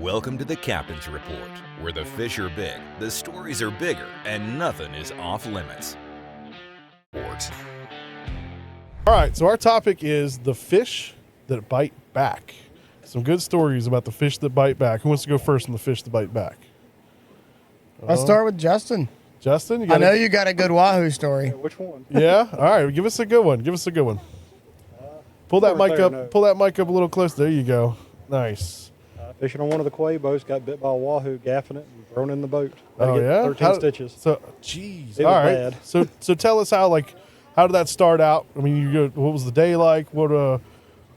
Welcome to the Captain's Report, where the fish are big, the stories are bigger, and nothing is off limits. Sports. All right, so our topic is the fish that bite back. Some good stories about the fish that bite back. Who wants to go first on the fish that bite back? I'll start with Justin. Justin, I know you got a good Wahoo story. Which one? Yeah. All right, give us a good one. Pull that mic up. No. Pull that mic up a little closer. There you go. Nice. Fishing on one of the quay boats, got bit by a wahoo, gaffing it, and thrown in the boat. Had to Oh get yeah. 13 stitches. So, jeez. It All was right. bad. So tell us how did that start out? I mean, what was the day like? What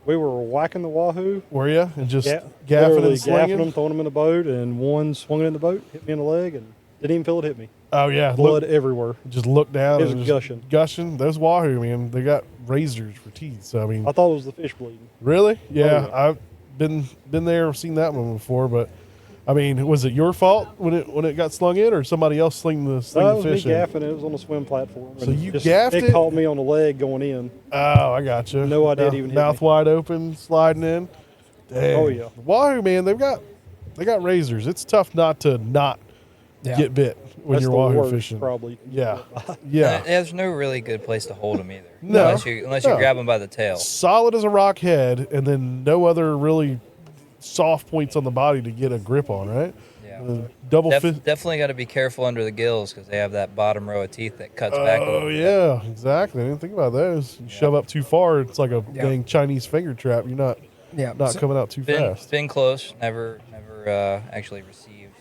We were whacking the wahoo, were you and just gaffing literally and slinging? gaffing them, throwing them in the boat, and one swung it in the boat, hit me in the leg, and didn't even feel it hit me. Oh yeah. Blood everywhere. Just look down. It was and just gushing. Those wahoo, man, they got razors for teeth. So I mean, I thought it was the fish bleeding. really? Yeah, yeah. I've been there, seen that one before. But I mean, was it your fault when it got slung in, or somebody else sling No, the it was fish me in? gaffing it. It was on the swim platform. So and you just- gaffed it? It caught me on the leg going in. Oh, I got you. No idea it even hit Mouth me. wide open, sliding in. Dang. Oh, yeah. Wahoo, man, they got razors. It's tough not to get bit when That's you're the wahoo worst, fishing. probably. Yeah, yeah. There's no really good place to hold them either. No. Unless you No. grab them by the tail. Solid as a rock head, and then no other really soft points on the body to get a grip on, right? Yeah. Double fish. Definitely got to be careful under the gills because they have that bottom row of teeth that cuts back a Oh little bit. yeah, exactly. I didn't think about those. You shove up too far, it's like a dang Chinese finger trap. You're not coming out too fast. Been close. Never actually received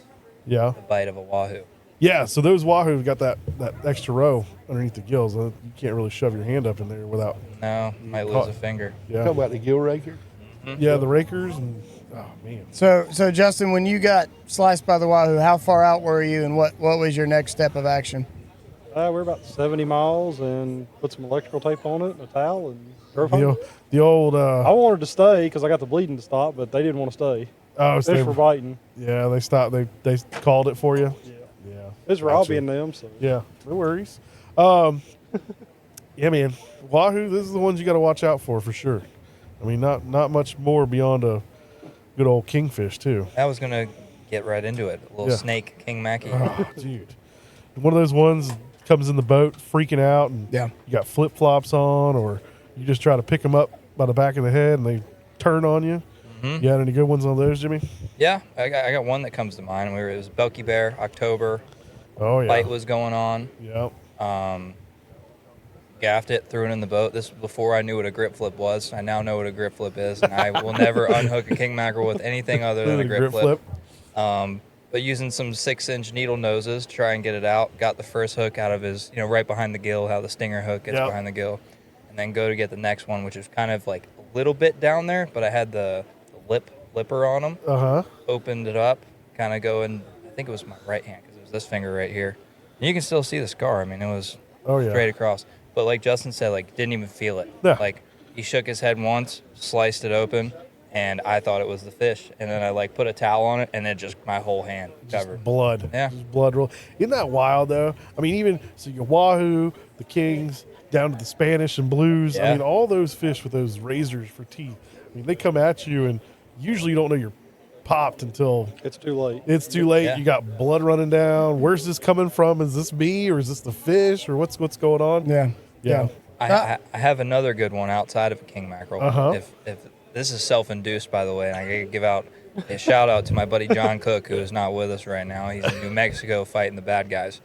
Yeah, the bite of a wahoo. yeah. So those wahoo got that extra row underneath the gills. You can't really shove your hand up in there without. No, might lose a finger. Yeah, Talking about the gill raker? yeah. The rakers and oh man. So Justin, when you got sliced by the Wahoo, how far out were you, and what was your next step of action? We're about 70 miles and put some electrical tape on it and a towel and drove home. The old. I wanted to stay because I got the bleeding to stop, but they didn't want to stay. Oh, so Fish were biting. yeah, they stopped. They called it for you. Yeah. Yeah. It's robbing them, so. Yeah, no worries. Yeah, man, wahoo. This is the ones you got to watch out for sure. I mean, not much more beyond a good old kingfish too. I was gonna get right into it. A little Yeah. snake king mackie. Oh, dude, one of those ones comes in the boat freaking out, and Yeah. you got flip flops on, or you just try to pick them up by the back of the head, and they turn on you. Mm-hmm. You got any good ones on those, Jimmy? Yeah, I got one that comes to mind. It was Belky Bear, October. Oh yeah, Fight was going on. yeah. Gaffed it, threw it in the boat. This was before I knew what a grip flip was. I now know what a grip flip is, and I will never unhook a king mackerel with anything other than a grip flip. But using some 6-inch needle noses to try and get it out, got the first hook out of his, right behind the gill, how the stinger hook gets Yep. behind the gill, and then go to get the next one, which is kind of like a little bit down there, but I had the lipper on him. Opened it up, kind of going. I think it was my right hand because it was this finger right here. And you can still see the scar. I mean, it was Oh yeah. straight across. But like Justin said, didn't even feel it. Yeah. Like he shook his head once, sliced it open, and I thought it was the fish. And then I put a towel on it, and then just my whole hand covered. Blood. Yeah. Just blood roll. Isn't that wild though? I mean, even so, your wahoo, the kings, down to the Spanish and blues. I Yeah. mean, all those fish with those razors for teeth. I mean, they come at you, and usually you don't know you're popped until It's too late. it's too late. Yeah. You got blood running down. Where's this coming from? Is this me, or is this the fish, or what's going on? Yeah. Yeah. I have another good one outside of a king mackerel. Uh-huh. If this is self-induced, by the way, and I gotta give out a shout out to my buddy John Cook, who is not with us right now. He's in New Mexico fighting the bad guys.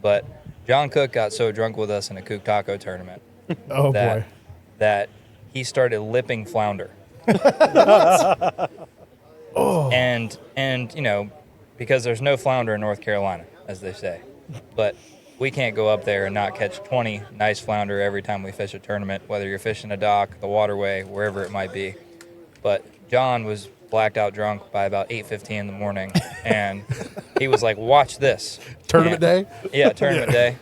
But John Cook got so drunk with us in a kook taco tournament Oh boy. that he started lipping flounder. Oh. And because there's no flounder in North Carolina, as they say. But we can't go up there and not catch 20 nice flounder every time we fish a tournament, whether you're fishing a dock, the waterway, wherever it might be. But John was blacked out drunk by about 8:15 in the morning, and he was like, "Watch this." Tournament day? Yeah, tournament day.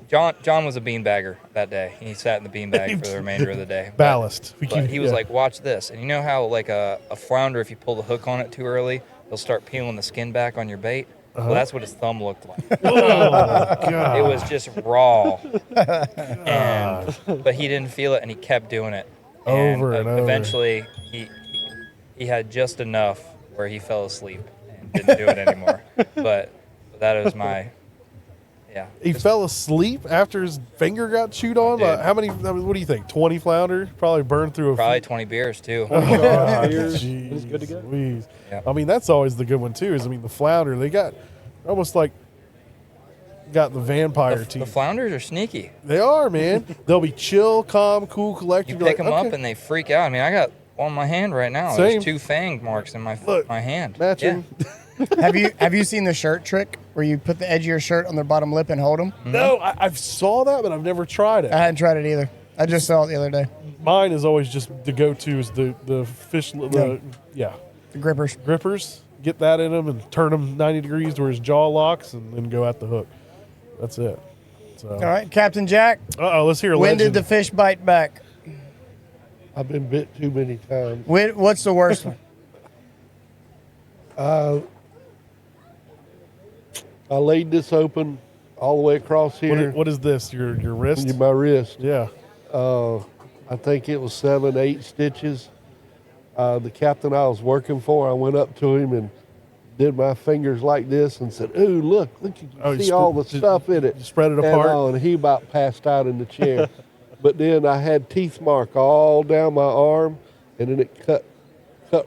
John was a beanbagger that day. He sat in the beanbag for the remainder of the day. Ballast. But he was like, "Watch this." And you know how a flounder, if you pull the hook on it too early, it'll start peeling the skin back on your bait? Well, that's what his thumb looked like. oh god. It was just raw. But he didn't feel it, and he kept doing it. Over and over. Eventually, he had just enough where he fell asleep and didn't do it anymore. But that was my, yeah. He fell asleep after his finger got chewed on. Dude. How many? What do you think? 20 flounder? Probably burned through a. Probably 20 beers too. Beers, it's good to go. Jeez. Yeah. I mean, that's always the good one too. Is the flounder? They got almost like got the vampire teeth. The flounders are sneaky. They are, man. They'll be chill, calm, cool, collected. You You're pick them like, up okay. and they freak out. I mean, I got on my hand right now. Same. There's 2 fang marks in my Look, my hand. matching. Have you seen the shirt trick where you put the edge of your shirt on their bottom lip and hold them? No, I've saw that, but I've never tried it. I hadn't tried it either. I just saw it the other day. Mine is always just the go-to is the fish. The grippers. Grippers. Get that in them and turn them 90 degrees to where his jaw locks, and then go at the hook. That's it. So. All right, Captain Jack. Let's hear a When legend. did the fish bite back? I've been bit too many times. What's the worst one? I laid this open all the way across here. What is this? Your wrist? My wrist. Yeah. I think it was 7, 8 stitches. The captain I was working for, I went up to him and did my fingers like this and said, "Ooh, look, you can see all the stuff in it." You spread it apart? And he about passed out in the chair. But then I had teeth mark all down my arm, and then it cut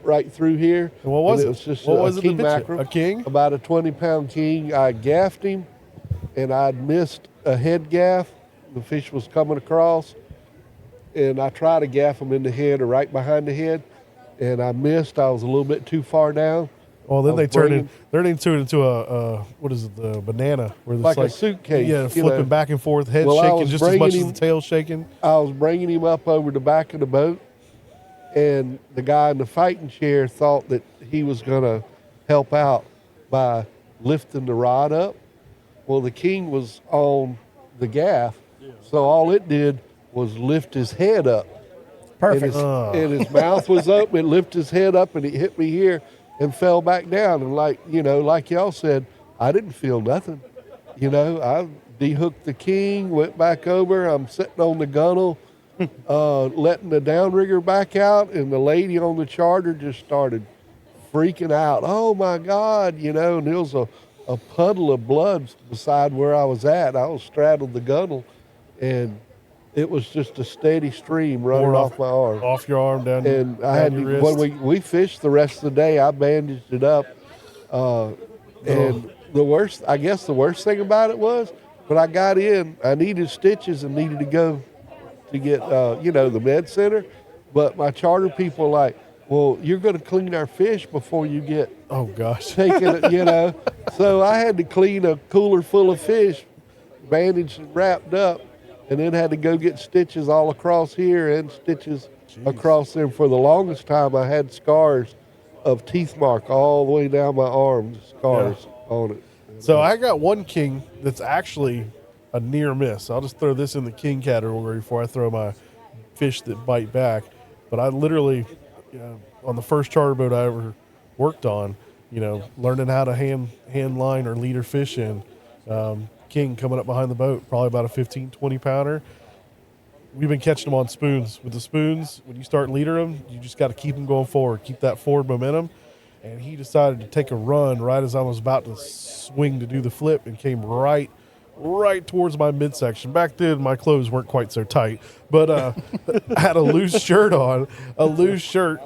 right through here. And what was and it? It was just What a was it that king bit you? mackerel. A king? About a 20-pound king. I gaffed him, and I'd missed a head gaff. The fish was coming across, and I tried to gaff him in the head or right behind the head, and I missed. I was a little bit too far down. Well, then I they was turn bringing- it into a what is it? The banana, where it's Like a suitcase, Yeah, you flipping know. back and forth, head Well, I shaking was just as much bringing as him- the tail shaking. I was bringing him up over the back of the boat, and the guy in the fighting chair thought that he was going to help out by lifting the rod up. Well, the king was on the gaff, so all it did was lift his head up. Perfect. And his mouth was open. It lifted his head up, and it hit me here and fell back down. And like y'all said, I didn't feel nothing. I dehooked the king, went back over. I'm sitting on the gunnel, letting the downrigger back out, and the lady on the charter just started freaking out. Oh my God, and there was a puddle of blood beside where I was at. I was straddled the gunnel, and it was just a steady stream running Pouring off my arm. Off your arm, down, And down I had your to, wrist. when we fished the rest of the day, I bandaged it up. And the worst thing about it was, when I got in, I needed stitches and needed to go to get, the med center. But my charter people were like, well, you're going to clean our fish before you get Oh gosh. taken, So I had to clean a cooler full of fish, bandaged and wrapped up, and then had to go get stitches all across here and stitches across there. For the longest time, I had scars of teeth mark all the way down my arm, scars on it. So I got one king that's actually a near miss. I'll just throw this in the king category before I throw my fish that bite back. But I literally, on the first charter boat I ever worked on, learning how to hand line or leader fish in, king coming up behind the boat, probably about a 15, 20 pounder. We've been catching them on spoons. With the spoons, when you start leader them, you just got to keep them going forward, keep that forward momentum. And he decided to take a run right as I was about to swing to do the flip, and came right towards my midsection. Back then, my clothes weren't quite so tight, but I had a loose shirt on,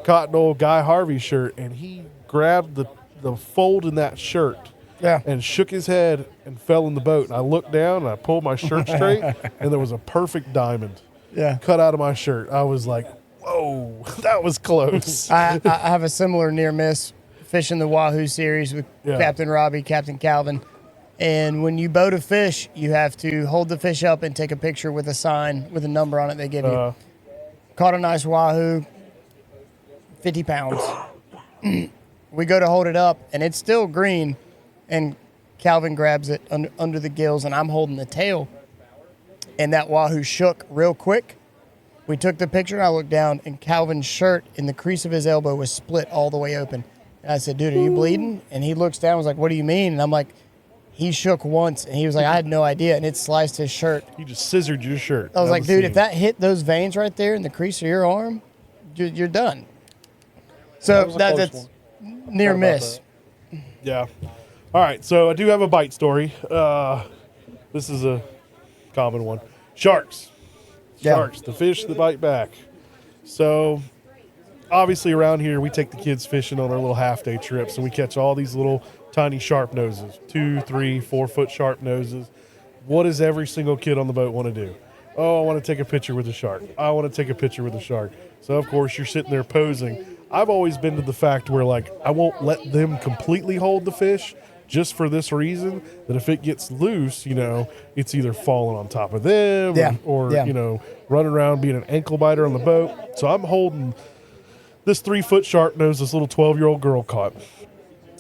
cotton old Guy Harvey shirt, and he grabbed the fold in that shirt and shook his head and fell in the boat. And I looked down and I pulled my shirt straight, and there was a perfect diamond cut out of my shirt. I was like, whoa, that was close. I have a similar near miss fishing the Wahoo series with Captain Robbie, Captain Calvin. And when you boat a fish, you have to hold the fish up and take a picture with a sign with a number on it they give you. Caught a nice Wahoo, 50 pounds. We go to hold it up, and it's still green, and Calvin grabs it under the gills, and I'm holding the tail. And that Wahoo shook real quick. We took the picture, and I looked down, and Calvin's shirt in the crease of his elbow was split all the way open. And I said, dude, are you bleeding? And he looks down and was like, what do you mean? And I'm like, he shook once, and he was like, I had no idea, and it sliced his shirt. He just scissored your shirt. I was like, dude, seam. if that hit those veins right there in the crease of your arm, you're done. So That was a close one. near about miss. Yeah. All right. So I do have a bite story. This is a common one. Sharks. Yeah. Sharks, the fish that bite back. So obviously around here, we take the kids fishing on our little half-day trips, and we catch all these little tiny sharp noses, 2, 3, 4 foot sharp noses. What does every single kid on the boat want to do? Oh, I want to take a picture with a shark. I want to take a picture with a shark. So of course you're sitting there posing. I've always been to the fact where, like, I won't let them completely hold the fish, just for this reason, that if it gets loose, you know, it's either falling on top of them or you know, running around being an ankle biter on the boat. So I'm holding this 3 foot sharp nose this little 12-year-old girl caught.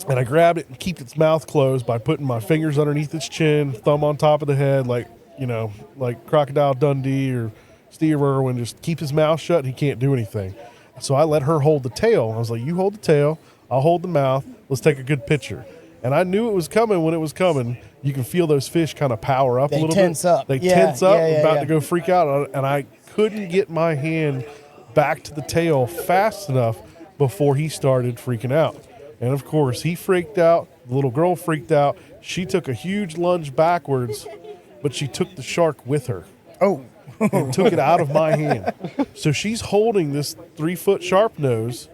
And I grabbed it and kept its mouth closed by putting my fingers underneath its chin, thumb on top of the head, like, you know, like Crocodile Dundee or Steve Irwin, just keep his mouth shut and he can't do anything. So I let her hold the tail. I was like, you hold the tail, I'll hold the mouth, let's take a good picture. And I knew it was coming when it was coming. You can feel those fish kind of power up a little bit. Tense up. They tense up, about to go freak out. And I couldn't get my hand back to the tail fast enough before he started freaking out. And of course, he freaked out. The little girl freaked out. She took a huge lunge backwards, but she took the shark with her. Oh. And took it out of my hand. So she's holding this 3 foot sharp nose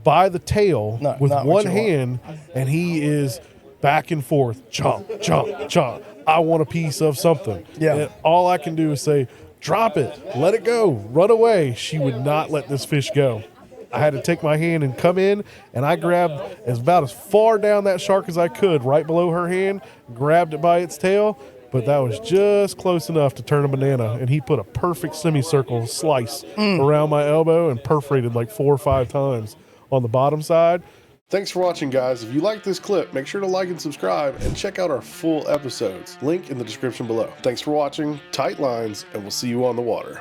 by the tail with one hand, and he is back and forth, chomp, chomp, chomp. I want a piece of something. Yeah. And all I can do is say, drop it, let it go, run away. She would not let this fish go. I had to take my hand and come in, and I grabbed about as far down that shark as I could, right below her hand, grabbed it by its tail, but that was just close enough to turn a banana, and he put a perfect semicircle slice around my elbow and perforated like 4 or 5 times on the bottom side. Thanks for watching, guys. If you like this clip, make sure to like and subscribe and check out our full episodes. Link in the description below. Thanks for watching, tight lines, and we'll see you on the water.